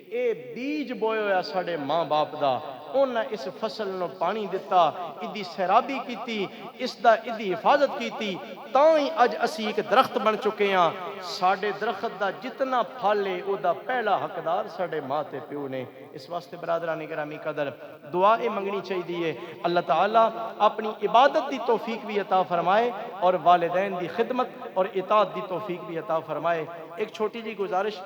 اے بیج بوئے ہویا ساڈے ماں باپ دا انہاں اس فصل نو پانی دتا ادی سیرابی کیتی اس دا ادی حفاظت کیتی تاں ہی اج اسی ایک درخت بن چکے ہاں ساڈے درخت دا جتنا پھل ہے او دا پہلا حقدار ساڈے ماں تے پیو نے اس واسطے برادران گرامی قدر دعائیں منگنی چاہیے اللہ تعالیٰ اپنی عبادت دی توفیق بھی عطا فرمائے اور والدین دی خدمت اور اطاعت دی توفیق بھی عطا فرمائے ایک چھوٹی جی گزارش